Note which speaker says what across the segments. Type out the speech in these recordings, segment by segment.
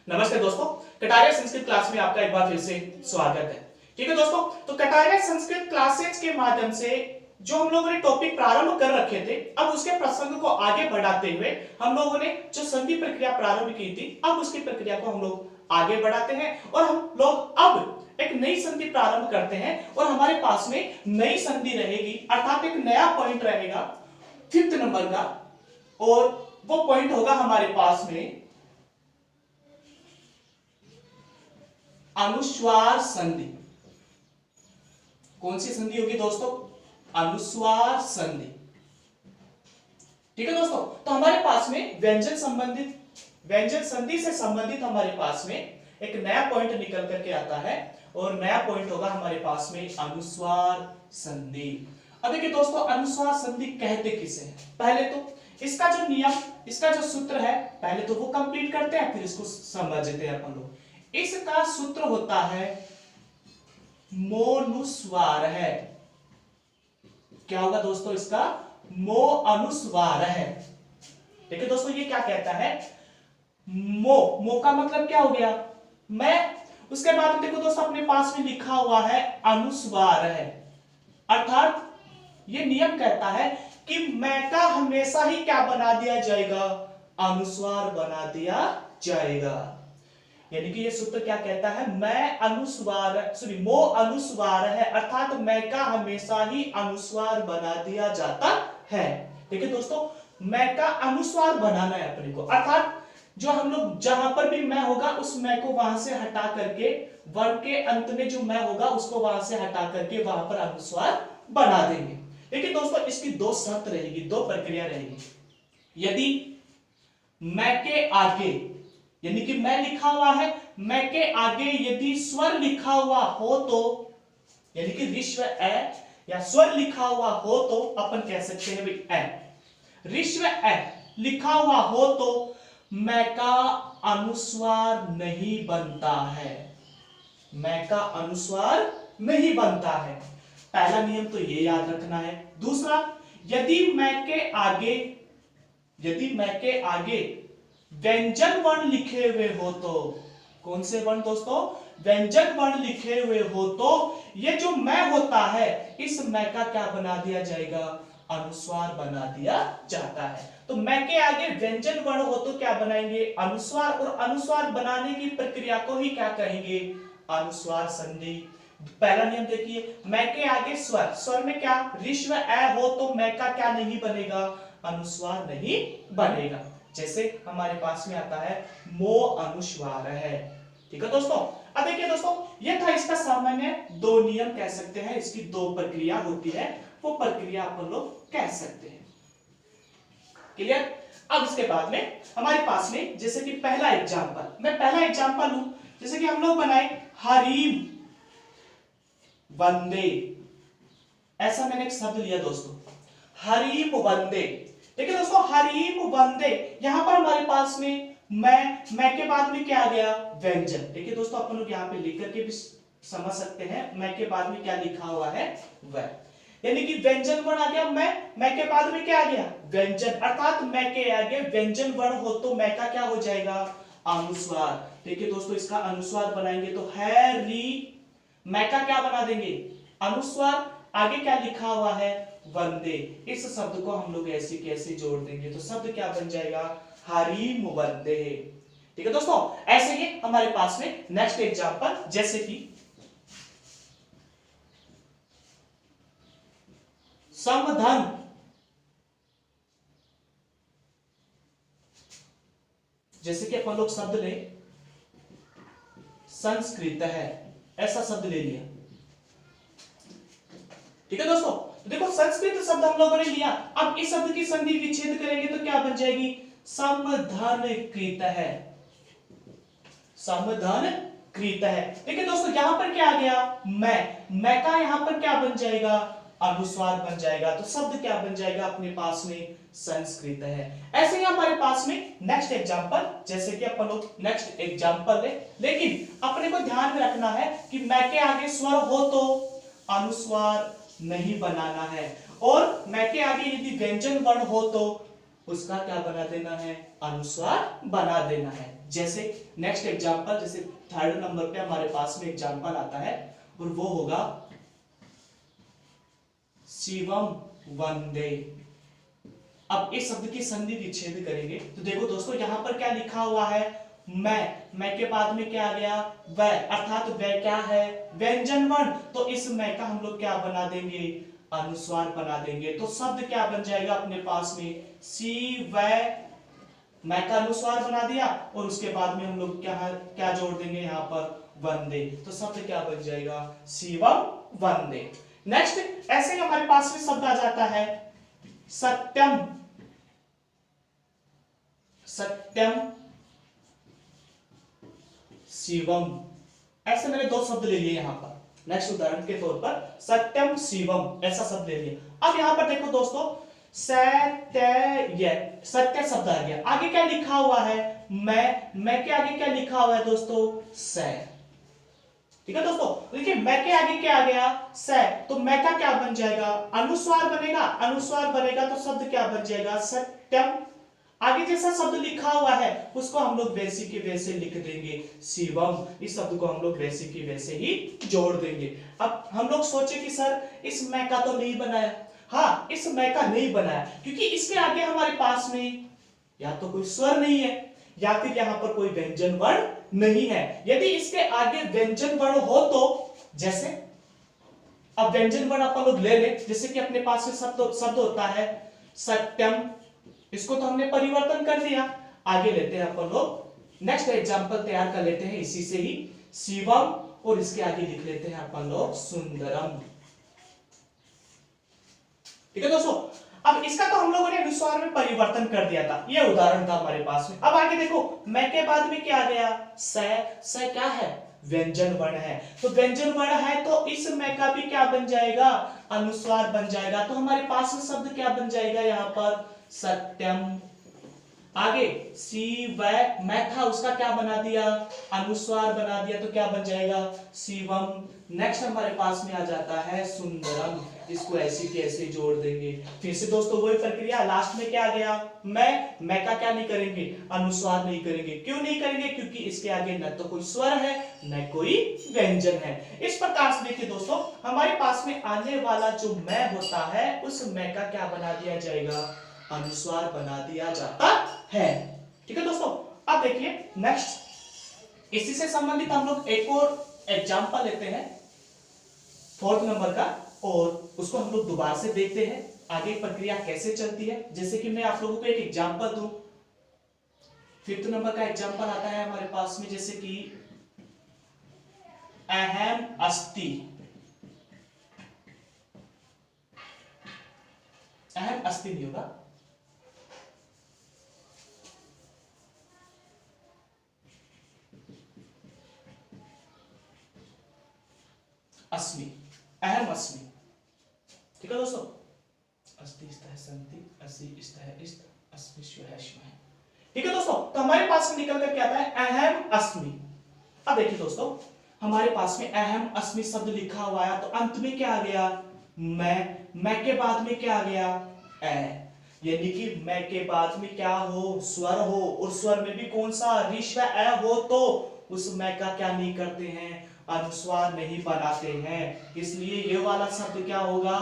Speaker 1: नमस्ते दोस्तों, कटारिया संस्कृत क्लास में आपका एक बार फिर से स्वागत है। ठीक है दोस्तों, तो कटारिया संस्कृत क्लासेज के माध्यम से जो हम लोगों ने टॉपिक प्रारंभ कर रखे थे, अब उसके प्रसंग को आगे बढ़ाते हुए हम लोगों ने जो संधि प्रक्रिया प्रारंभ की थी, अब उसकी प्रक्रिया को हम लोग आगे बढ़ाते हैं और हम लोग अब एक नई संधि प्रारंभ करते हैं और हमारे पास में नई संधि रहेगी, अर्थात एक नया पॉइंट रहेगा 5th नंबर का, और वो पॉइंट होगा हमारे पास में अनुस्वार संधि। कौन सी संधि होगी दोस्तों? अनुस्वार संधि। ठीक है दोस्तों, तो हमारे पास में व्यंजन संधि से संबंधित हमारे पास में एक नया पॉइंट निकल करके आता है और नया पॉइंट होगा हमारे पास में अनुस्वार संधि। अब देखिए दोस्तों, अनुस्वार संधि कहते किसे हैं? पहले तो इसका जो नियम, इसका जो सूत्र है, पहले तो वो कंप्लीट करते हैं, फिर इसको समझते हैं अपन लोग। इसका सूत्र होता है मोनुस्वार है। क्या होगा दोस्तों? इसका मो अनुस्वार है। ठीक है दोस्तों, ये क्या कहता है? मो का मतलब क्या हो गया? मैं। उसके बाद देखो दोस्तों, अपने पास में लिखा हुआ है अनुस्वार है, अर्थात ये नियम कहता है कि मैं का हमेशा ही क्या बना दिया जाएगा? अनुस्वार बना दिया जाएगा। यानी कि ये सूत्र क्या कहता है? मैं अनुस्वार, सॉरी, मो अनुस्वार है, अर्थात मैं का हमेशा ही अनुस्वार बना दिया जाता है। ठीक है दोस्तों, मैं का अनुस्वार बनाना है अपने को, अर्थात जो हम लोग जहां पर भी मैं होगा उस मैं को वहां से हटा करके वर्ग के अंत में जो मैं होगा उसको वहां से हटा करके वहां पर अनुस्वार बना देंगे। देखिए दोस्तों, इसकी दो शर्त रहेगी, दो प्रक्रिया रहेगी। यदि मैं के आगे, यानी कि मैं लिखा हुआ है, मैं के आगे यदि स्वर लिखा हुआ हो तो, यानी कि ऋस्व ए या स्वर लिखा हुआ हो तो अपन कह सकते हैं भाई ए। ऋस्व ए लिखा हुआ हो तो मैं का अनुस्वार नहीं बनता है। मैं का अनुस्वार नहीं बनता है। पहला नियम तो ये याद रखना है। दूसरा, यदि मैं के आगे व्यंजन वर्ण लिखे हुए हो तो, कौन से वर्ण दोस्तों? व्यंजन वर्ण लिखे हुए हो तो ये जो मैं होता है, इस मैं का क्या बना दिया जाएगा? अनुस्वार बना दिया जाता है। तो मैं के आगे व्यंजन वर्ण हो तो क्या बनाएंगे? अनुस्वार, और अनुस्वार बनाने की प्रक्रिया को ही क्या कहेंगे? अनुस्वार संधि। पहला नियम देखिए, मैं के आगे स्वर, स्वर में क्या ऋस्व ए हो तो मैं का क्या नहीं बनेगा? अनुस्वार नहीं बनेगा। जैसे हमारे पास में आता है मो अनुस्वार है। ठीक है दोस्तों, अब देखिए दोस्तों, ये था इसका सामान्य दो नियम कह सकते हैं, इसकी दो प्रक्रिया होती है, वो प्रक्रिया अपन लोग कह सकते हैं। क्लियर? अब इसके बाद में हमारे पास में जैसे कि पहला एग्जांपल, मैं पहला एग्जांपल लूं, जैसे कि हम लोग बनाए हरिम वंदे, ऐसा मैंने एक शब्द लिया दोस्तों, हरिम वंदे। देखिए दोस्तों, हरिम वंदे, यहां पर हमारे पास में मैं के बाद में क्या आ गया? व्यंजन। देखिए दोस्तों, अपन लोग यहां पे लिख करके भी समझ सकते हैं, मैं के बाद में क्या लिखा हुआ है? वह, यानी कि व्यंजन वर्ण आ गया मैं के बाद में क्या आ गया? व्यंजन, अर्थात मैं के आगे व्यंजन वर्ण हो तो मैं का क्या हो जाएगा? अनुस्वार। देखिए दोस्तों, इसका अनुस्वार बनाएंगे तो है री, मैं का क्या बना देंगे? अनुस्वार, आगे क्या लिखा हुआ है? वंदे। इस शब्द को हम लोग ऐसे कैसे जोड़ देंगे तो शब्द क्या बन जाएगा? हरिम वंदे। ठीक है दोस्तों, ऐसे ही हमारे पास में नेक्स्ट एग्जांपल, जैसे कि समधन, जैसे कि अपन लोग शब्द ले संस्कृत है, ऐसा शब्द ले लिया। ठीक है दोस्तों, तो देखो संस्कृत शब्द हम लोगों ने लिया, अब इस शब्द की संधि विच्छेद करेंगे तो क्या बन जाएगी? समधनकृत है। समधनकृत है। देखिए दोस्तों, यहां पर क्या आ गया? मैं का यहां पर क्या बन जाएगा? अनुस्वार बन जाएगा, तो शब्द क्या बन जाएगा अपने पास में? संस्कृत है। ऐसे ही हमारे पास में नेक्स्ट एग्जांपल, जैसे कि अपन लोग नेक्स्ट एग्जांपल ले, लेकिन अपने को ध्यान में रखना है कि मैं के आगे स्वर हो तो अनुस्वार नहीं बनाना है, और मैं के आगे यदि व्यंजन वर्ण हो तो उसका क्या बना देना है, अनुस्वार बना देना है। जैसे नेक्स्ट एग्जांपल, जैसे थर्ड नंबर पे हमारे पास में एग्जांपल आता है और वो होगा शिवम वंदे। अब इस शब्द की संधि विच्छेद करेंगे तो देखो दोस्तों यहां पर क्या लिखा हुआ है, मैं के बाद में क्या आ गया, वह, अर्थात वह क्या है, व्यंजन वर्ण। तो इस मैं का हम लोग क्या बना देंगे, अनुस्वार बना देंगे। तो शब्द क्या बन जाएगा अपने पास में, सी वह, मैं का अनुस्वार बना दिया और उसके बाद में हम लोग क्या क्या जोड़ देंगे यहाँ पर, वंदे। तो शब्द क्या बन जाएगा, शिवम वंदे। नेक्स्ट ऐसे ही हमारे पास में शब्द आ जाता है सत्यम, सत्यम शिवम। ऐसे मैंने दो शब्द ले लिए यहां पर। नेक्स्ट उदाहरण के तौर पर सत्यम शिवम ऐसा शब्द ले लिया। अब यहां पर देखो दोस्तों सत्य, सत्य शब्द आ गया, आगे क्या लिखा हुआ है, मैं के आगे क्या लिखा हुआ है दोस्तों, स। ठीक है दोस्तों, देखिए मैं के आगे क्या आ गया, स। तो मैं का क्या बन जाएगा, अनुस्वार बनेगा, अनुस्वार बनेगा तो शब्द क्या बन जाएगा, सत्यम। आगे जैसा शब्द लिखा हुआ है उसको हम लोग वैसे के वैसे लिख देंगे, शिवम। इस शब्द को हम लोग वैसे के वैसे ही जोड़ देंगे। अब हम लोग सोचे कि सर इस मैं का तो नहीं बनाया, हाँ इस मैं का नहीं बनाया क्योंकि इसके आगे हमारे पास में या तो कोई स्वर नहीं है या फिर यहाँ पर कोई व्यंजन वर्ण नहीं है। यदि इसके आगे व्यंजन वर्ण हो तो, जैसे अब व्यंजन वर्ण अपन लोग ले लें, जैसे कि अपने पास में शब्द होता है सत्यम, इसको तो हमने परिवर्तन कर दिया। आगे लेते हैं अपन लोग, नेक्स्ट एग्जांपल तैयार कर लेते हैं इसी से ही, शिवम, और इसके आगे लिख लेते हैं अपन लोग सुंदरम। ठीक है दोस्तों, अब इसका तो हम लोगों ने अनुस्वार में परिवर्तन कर दिया था, ये उदाहरण था हमारे पास में। अब आगे देखो मैं के बाद में क्या आ गया, स क्या है, व्यंजन वर्ण है। तो व्यंजन वर्ण है तो इस मैं का भी क्या बन जाएगा, अनुस्वार बन जाएगा। तो हमारे पास में शब्द क्या बन जाएगा यहाँ पर, सत्यम। आगे सी वह, मैं था उसका क्या बना दिया, अनुस्वार बना दिया, तो क्या बन जाएगा, शिवम। नेक्स्ट हमारे पास में आ जाता है सुंदरम, इसको ऐसे के ऐसे जोड़ देंगे। फिर से दोस्तों वही प्रक्रिया, लास्ट में क्या आ गया, मैं का क्या नहीं करेंगे, अनुस्वार नहीं करेंगे। क्यों नहीं करेंगे, क्योंकि इसके आगे न तो कोई स्वर है न कोई व्यंजन है। इस प्रकार से देखिए दोस्तों हमारे पास में आने वाला जो मैं होता है उस मैं का क्या बना दिया जाएगा, अनुस्वार बना दिया जाता है। ठीक है दोस्तों, अब देखिए नेक्स्ट इसी से संबंधित हम लोग एक और एग्जांपल लेते हैं फोर्थ नंबर का, और उसको हम लोग दोबारा से देखते हैं आगे प्रक्रिया कैसे चलती है। जैसे कि मैं आप लोगों को एक एग्जांपल दूं, फिफ्थ नंबर का एग्जांपल आता है हमारे पास में, जैसे कि अहम अस्ति, अहम अस्ति नहीं होगा, अस्मि, अहम अस्मि। ठीक है दोस्तों, अस्ति इस्ता है संति, अस्मि इस्ता है इस्त, अस्मि श्व है श्व है। ठीक है दोस्तों, तो हमारे पास में निकल कर क्या आता है, अहम अस्मि। अब देखिए दोस्तों हमारे पास में अहम अस्मि शब्द लिखा हुआ है, तो अंत में क्या आ गया, मैं के बाद में क्या आ गया, ए। यानी कि मैं के बाद में क्या हो, स्वर हो, और स्वर में भी कौन सा, ऋस्व ए हो, तो उस मैं का क्या नहीं करते हैं, अनुस्वार नहीं बनाते हैं। इसलिए ये वाला शब्द क्या होगा,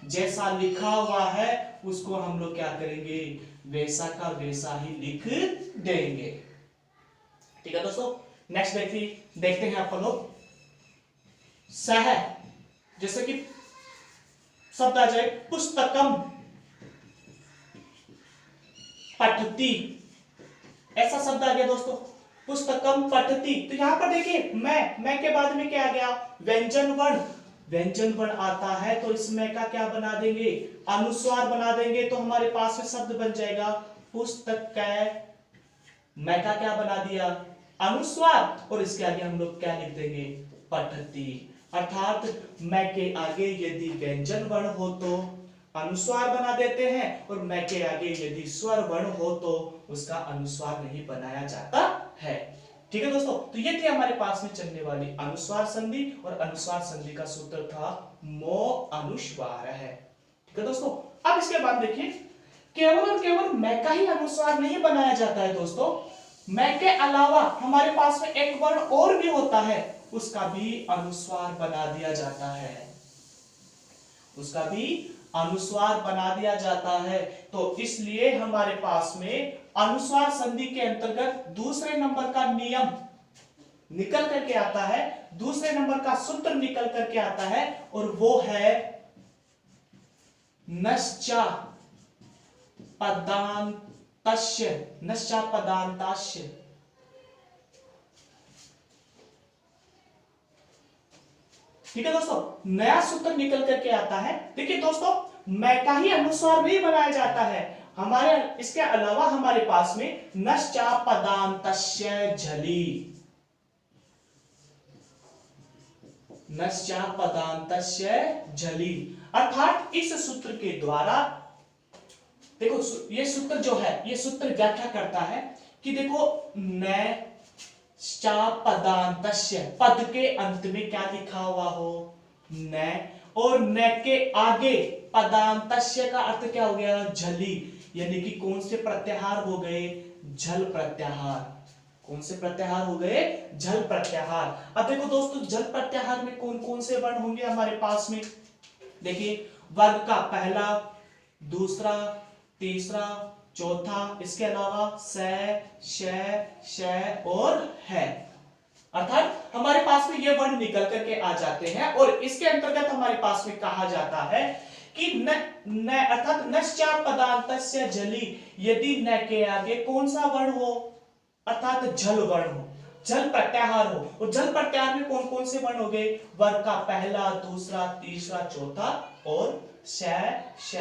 Speaker 1: जैसा लिखा हुआ है उसको हम लोग क्या करेंगे, वैसा का वैसा ही लिख देंगे। ठीक है दोस्तों, नेक्स्ट देखते हैं अपन लोग सह, जैसे कि शब्द आ जाए पुस्तकम पठती, ऐसा शब्द आ गया दोस्तों, पुस्तकम पठती। तो यहां पर देखिए मैं के बाद में क्या आ गया, व्यंजन वर्ण, व्यंजन वर्ण आता है तो इसमें का क्या बना देंगे, अनुस्वार बना देंगे। तो हमारे पास में शब्द बन जाएगा पुस्तक, मैं का क्या बना दिया, अनुस्वार, और इसके आगे हम लोग क्या लिख देंगे, पठती। अर्थात मैं के आगे यदि व्यंजन वर्ण हो तो अनुस्वार बना देते हैं, और मैं के आगे यदि स्वर वर्ण हो तो उसका अनुस्वार नहीं बनाया जाता है। ठीक है दोस्तों, तो ये थी हमारे पास में चलने वाली अनुस्वार संधि, और अनुस्वार संधि का सूत्र था मो अनुस्वार है। ठीक है दोस्तों, अब इसके बाद देखिए केवल और केवल मैं का ही अनुस्वार नहीं बनाया जाता है दोस्तों, मैं के अलावा हमारे पास में एक वर्ण और भी होता है, उसका भी अनुस्वार बना दिया जाता है, उसका भी अनुस्वार बना दिया जाता है। तो इसलिए हमारे पास में अनुस्वार संधि के अंतर्गत दूसरे नंबर का नियम निकल करके आता है, दूसरे नंबर का सूत्र निकल करके आता है, और वो है नश्चा पदांतस्य, नश्चा पदांतास्य। ठीक है दोस्तों, नया सूत्र निकल करके आता है। देखिए दोस्तों, मैं का ही अनुस्वार नहीं बनाया जाता है, हमारे इसके अलावा हमारे पास में नश्चा पदांतस्य झली, नश्चा पदांतस्य झली, अर्थात इस सूत्र के द्वारा देखो, ये सूत्र जो है, ये सूत्र व्याख्या करता है कि देखो न चा पदांतस्य, पद के अंत में क्या लिखा हुआ हो, न, और न के आगे पदांतस्य का अर्थ क्या हो गया, झली, यानी कि कौन से प्रत्याहार हो गए, झल प्रत्याहार। कौन से प्रत्याहार हो गए, झल प्रत्याहार। अब देखो दोस्तों, झल प्रत्याहार में कौन कौन से वर्ण होंगे हमारे पास में, देखिए वर्ग का पहला, दूसरा, तीसरा, चौथा, इसके अलावा स, श और है, अर्थात हमारे पास में ये वर्ण निकल करके आ जाते हैं। और इसके अंतर्गत हमारे पास में कहा जाता है कि न अर्थात नश्चा पदांतस्य झली, यदि न के आगे कौन सा वर्ण हो, अर्थात झल वर्ण हो, झल प्रत्याहार हो। और झल प्रत्याहार में कौन कौन से वर्ण हो गए, वर्ग का पहला, दूसरा, तीसरा, चौथा और श, श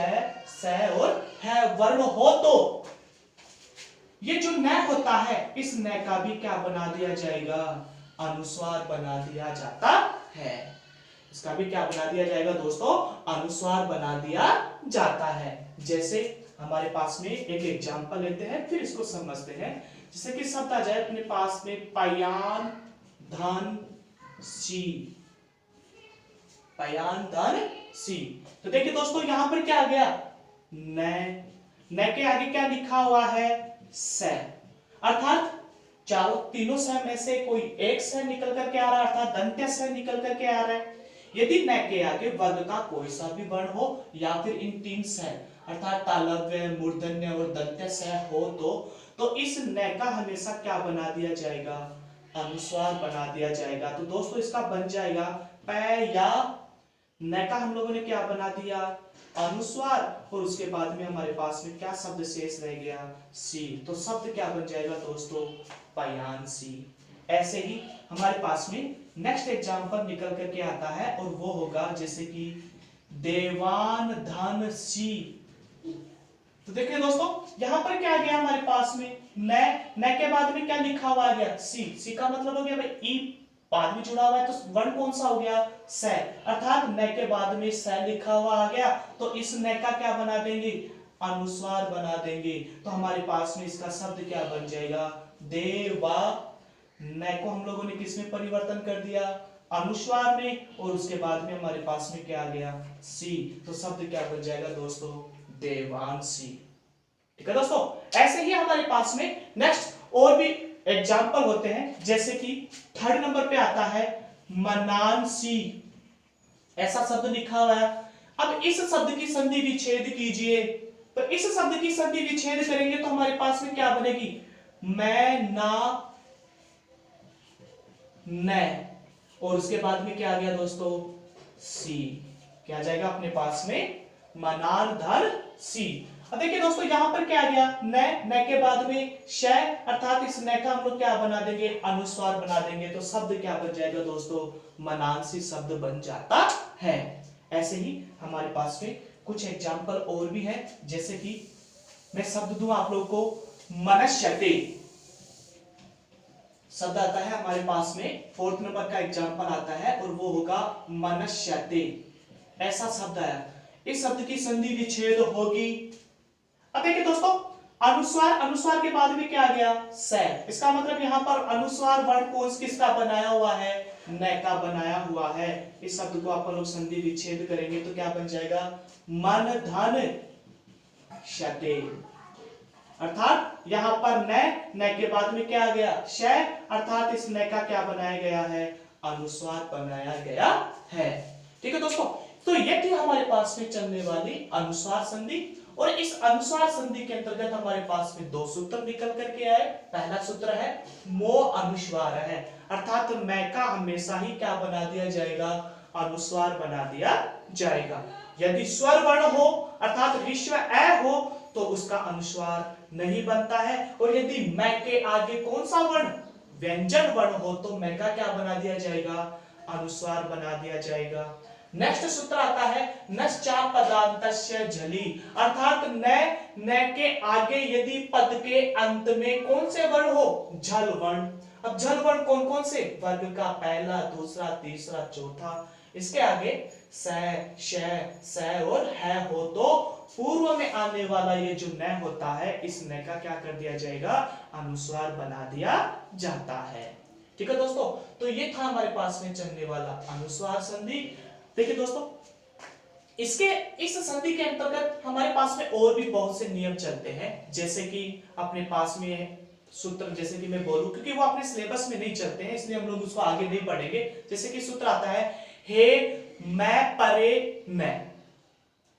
Speaker 1: और है वर्ण हो, तो ये जो न होता है, इस न का भी क्या बना दिया जाएगा, अनुस्वार बना दिया जाता है। इसका भी क्या बना दिया जाएगा दोस्तों, अनुस्वार बना दिया जाता है। जैसे हमारे पास में एक एग्जांपल लेते हैं, फिर इसको समझते हैं। जैसे कि शब्द आ जाए अपने पास में पयान धन सी, पयान धन सी। तो देखिए दोस्तों, यहां पर क्या आ गया, न के आगे क्या लिखा हुआ है, स, अर्थात चारों तीनों स में से कोई एक स निकल करके आ रहा है, अर्थात दंत्य स निकल करके आ रहा है। यदि न के आगे वर्ग का कोई सा भी वर्ण हो, या फिर इन तीन स अर्थात तालव्य, मूर्धन्य और दंत्य स हो, तो इस न का हमेशा क्या बना दिया जाएगा, अनुस्वार बना दिया जाएगा। तो दोस्तों इसका बन जाएगा प, या न का हम लोगों ने क्या बना दिया, अनुस्वार, और उसके बाद में हमारे पास में क्या शब्द शेष रह गया, सी। तो शब्द क्या बन जाएगा दोस्तों, पयान सी। ऐसे ही हमारे पास में नेक्स्ट एग्जांपल निकल करके आता है, और वो होगा जैसे कि देवान धन सी। तो देखिए दोस्तों, यहां पर क्या आ गया हमारे पास में, न के बाद में क्या लिखा हुआ आ गया, सी। सी का मतलब हो गया भाई ई बाद में जुड़ा हुआ है, तो वर्ण कौन सा हो गया, स, अर्थात न के बाद में स लिखा हुआ आ गया, तो इस न का क्या बना देंगे, अनुस्वार बना देंगे। तो हमारे पास में इसका शब्द क्या बन जाएगा, देवा, न को हम लोगों ने किस में परिवर्तन कर दिया, अनुस्वार में, और उसके बाद में हमारे पास में क्या आ गया, सी। तो शब्द क्या बन जाएगा दोस्तों, देवांशी। ठीक है दोस्तों, ऐसे ही हमारे पास में नेक्स्ट और भी एग्जाम्पल होते हैं, जैसे कि थर्ड नंबर पे आता है मनांसी, ऐसा शब्द लिखा हुआ है। अब इस शब्द की संधि विच्छेद कीजिए, तो इस शब्द की संधि विच्छेद करेंगे तो हमारे पास में क्या बनेगी, मैं ना न, और उसके बाद में क्या आ गया दोस्तों, सी। क्या आ जाएगा अपने पास में, मनान धर सी। अब देखिए दोस्तों, यहां पर क्या आ गया, न के बाद में श, अर्थात इस न का हम लोग क्या बना देंगे, अनुस्वार बना देंगे। तो शब्द क्या बन जाएगा दोस्तों, मनांसी शब्द बन जाता है। ऐसे ही हमारे पास में कुछ एग्जाम्पल और भी है, जैसे कि मैं शब्द दूं आप लोग को, मनश्यते शब्द आता है हमारे पास में, फोर्थ नंबर का एग्जाम्पल आता है, और वो होगा मनश्यते, ऐसा शब्द आया। इस शब्द की संधि विच्छेद होगी। अब देखिए दोस्तों, अनुस्वार के बाद में क्या आ गया, स। इसका मतलब यहाँ पर अनुस्वार वर्ण कौन किसका बनाया हुआ है, न का बनाया हुआ है। इस शब्द को आप लोग संधि विच्छेद करेंगे तो क्या बन जाएगा, मन धन शते। अर्थात यहां पर न के बाद में क्या आ गया, श, अर्थात इस न का क्या बनाया गया है, अनुस्वार बनाया गया है। ठीक है दोस्तों, तो ये थी हमारे पास में चलने वाली अनुस्वार संधि। और इस अनुस्वार संधि के अंतर्गत हमारे पास में दो सूत्र निकल करके आए। पहला सूत्र है मो अनुस्वार है, अर्थात मैं का हमेशा ही क्या बना दिया जाएगा, अनुस्वार बना दिया जाएगा। यदि स्वर वर्ण हो अर्थात विश्व ए हो तो उसका अनुस्वार नहीं बनता है। और यदि मैं के आगे कौन सा वर्ण, व्यंजन वर्ण हो तो मैं का क्या बना दिया जाएगा, अनुस्वार बना दिया जाएगा। नेक्स्ट सूत्र आता है नश्चा पदांतस्य झलि, अर्थात न के आगे यदि पद के अंत में कौन से वर्ण हो, झल वर्ण। अब झल वर्ण कौन कौन से, वर्ग का पहला, दूसरा, तीसरा, चौथा। इसके आगे स, श, स और है हो तो पूर्व में आने वाला ये जो न होता है, इस न का क्या कर दिया जाएगा, अनुस्वार बना दिया जाता है। ठीक है दोस्तों, तो ये था हमारे पास में चलने वाला अनुस्वार संधि। देखिए दोस्तों, इस संधि के अंतर्गत हमारे पास में और भी बहुत से नियम चलते हैं, जैसे कि अपने पास में सूत्र, जैसे कि मैं बोलूं, क्योंकि वो अपने सिलेबस में नहीं चलते हैं इसलिए हम लोग उसको आगे नहीं पढ़ेंगे। जैसे कि सूत्र आता है हे मैं परे न,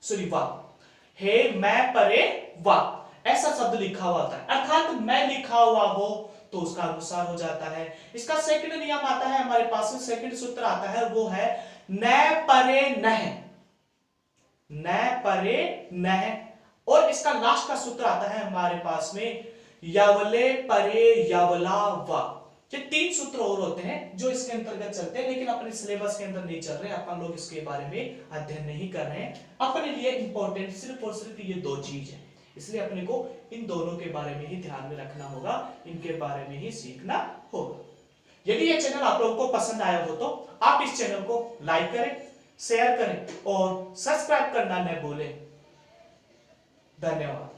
Speaker 1: सॉरी वाह, हे मैं परे वाह, ऐसा शब्द लिखा हुआ होता है, अर्थात मैं लिखा हुआ हो तो उसका अनुसार हो जाता है। इसका सेकंड नियम आता है हमारे पास में, सेकंड सूत्र आता है, वो है न परे नह, न परे नह। और इसका लास्ट का सूत्र आता है हमारे पास में यवले परे यवला व। ये तीन सूत्र और होते हैं जो इसके अंतर्गत चलते हैं, लेकिन अपने सिलेबस के अंदर नहीं चल रहे, अपन लोग इसके बारे में अध्ययन नहीं कर रहे हैं। अपने लिए इंपॉर्टेंट सिर्फ और सिर्फ ये दो चीज है, इसलिए अपने को इन दोनों के बारे में ही ध्यान में रखना होगा, इनके बारे में ही सीखना होगा। यदि ये चैनल आप लोगों को पसंद आया हो तो आप इस चैनल को लाइक करें, शेयर करें और सब्सक्राइब करना न भूलें। धन्यवाद।